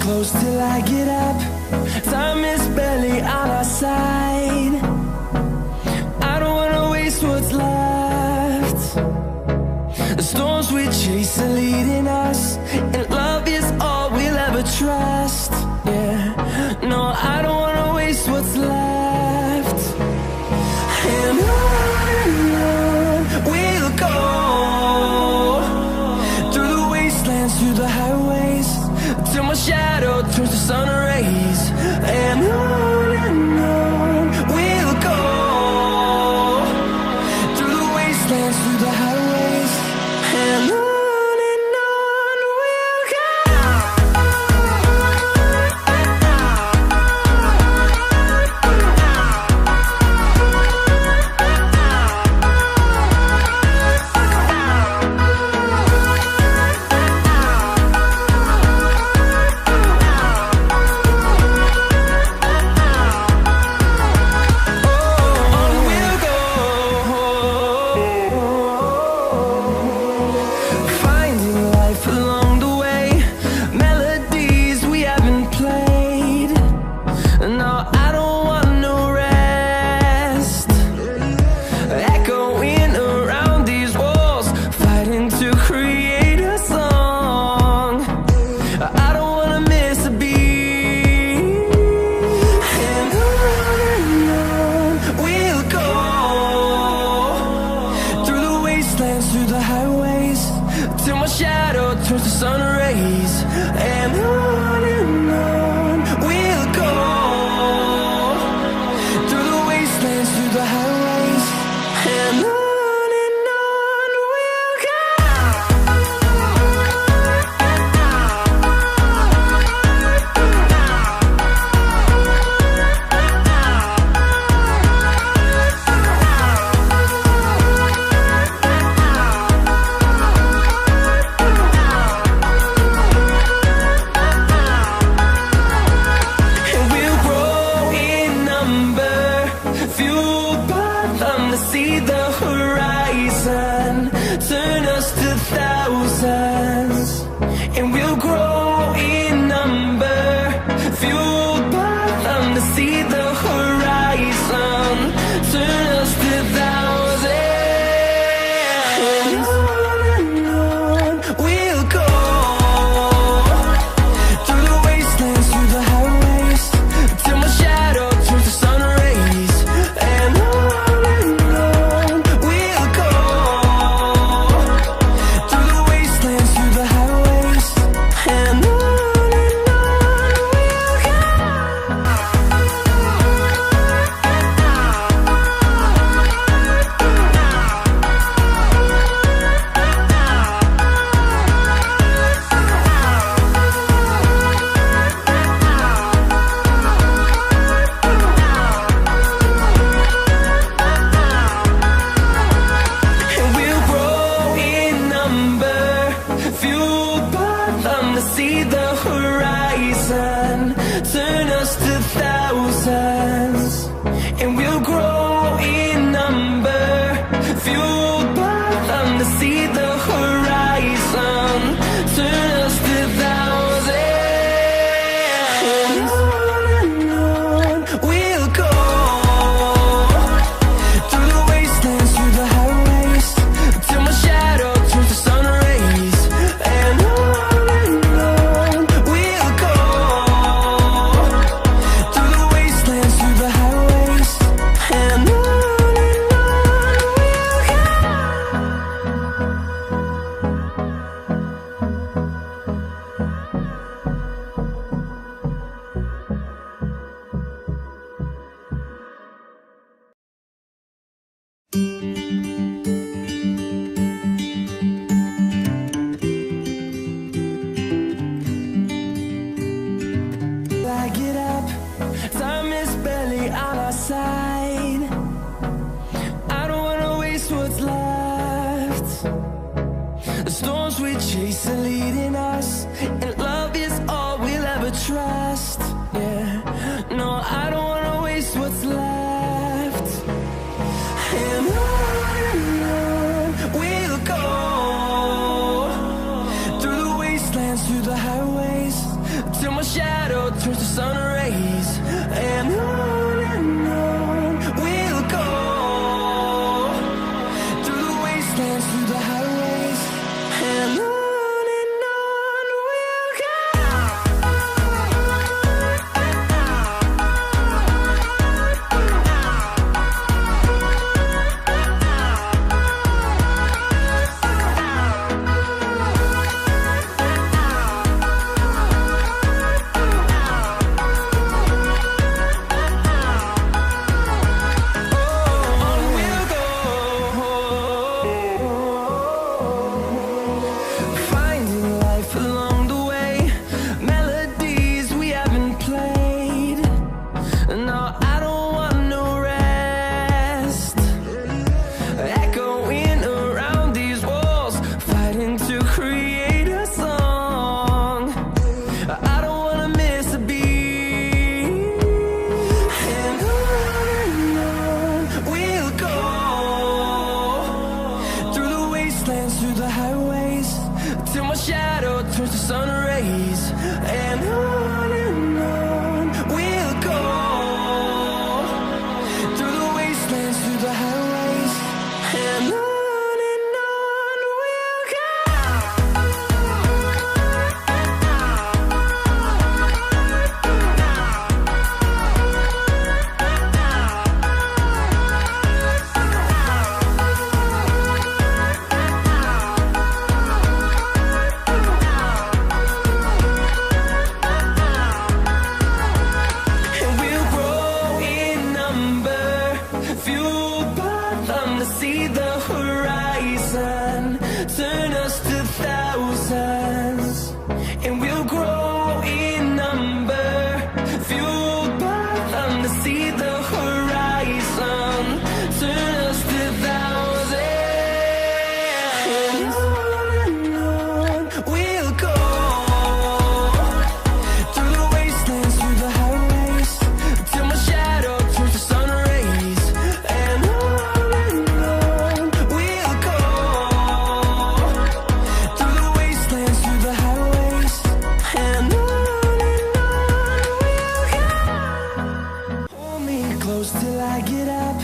close till I get up. Time is barely on our side. I don't wanna waste what's left. The storms we chase are leading us, and love is all we'll ever trust. Yeah, no, I don't wanna waste what's left. And on we'll go, through the wastelands, through the highways, till my shadow turns to sun rays. And on we'll go, through the wastelands, through the highways, and on we'll go. Through the highways, till my shadow turns to sun rays. And on we'll go, through the wastelands, through the highways, and on we'll go. See the horizon, turn us to thousands, and we'll grow in number, fueled by them to see the horizon, turn us to thousands, and on we'll go, through the wastelands, through the highways, till my shadow turns to sun rays, and on we'll go, through the fueled by them to see the horizon, turn us to thousands, and we'll grow in number. Fueled by them to see the horizon, turn us to thousands, and on we'll go. Through the wastelands, through the highways, till my shadow turns to sun rays. And on we'll go. Through the wastelands, through the highways, and on we'll go. I get up, time is barely on our side. I don't wanna waste what's left. The storms we chase are leading us, and love is all we'll ever trust. Yeah, no, I don't wanna waste what's left. And on we'll go. Through the wastelands, through the highways, till my shadow turns to sun rays. And on we'll go. Through the wastelands, through the highways, and on we'll go. Finding life along the way, melodies we haven't played. No, I don't want no rest. Echoing around these walls, fighting to create a song. I don't wanna miss a beat. And on we'll go. Through the wastelands, through the highways, till my shadow turns to sun rays. And on we'll go. Through the wastelands, through the highways, and on we'll go. And we'll grow in number, fueled by them to see the horizon, turn us to thousands, and we'll grow in number, fueled by them to see the horizon, turn us to thousands, and on we'll go. Through the wastelands, through the highways, till my shadow turns to sun rays. And on we'll go. Through the wastelands, through the highways, and on we'll go. Hold me close till I get up.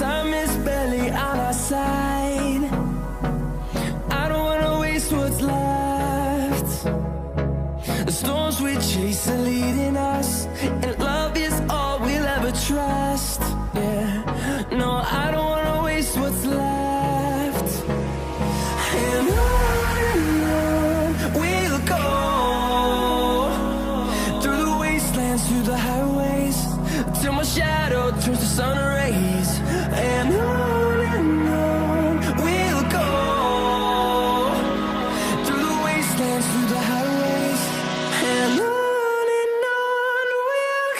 Time is barely on our side. I don't wanna waste what's left. The storms we chase are leading us, and love is all we'll ever trust. Yeah, no, I don't wanna waste what's left. And on we'll go. Through the wastelands, through the highways, till my shadow turns to sun rays. And on we'll go. Through the wastelands, through the highways, and on we'll go.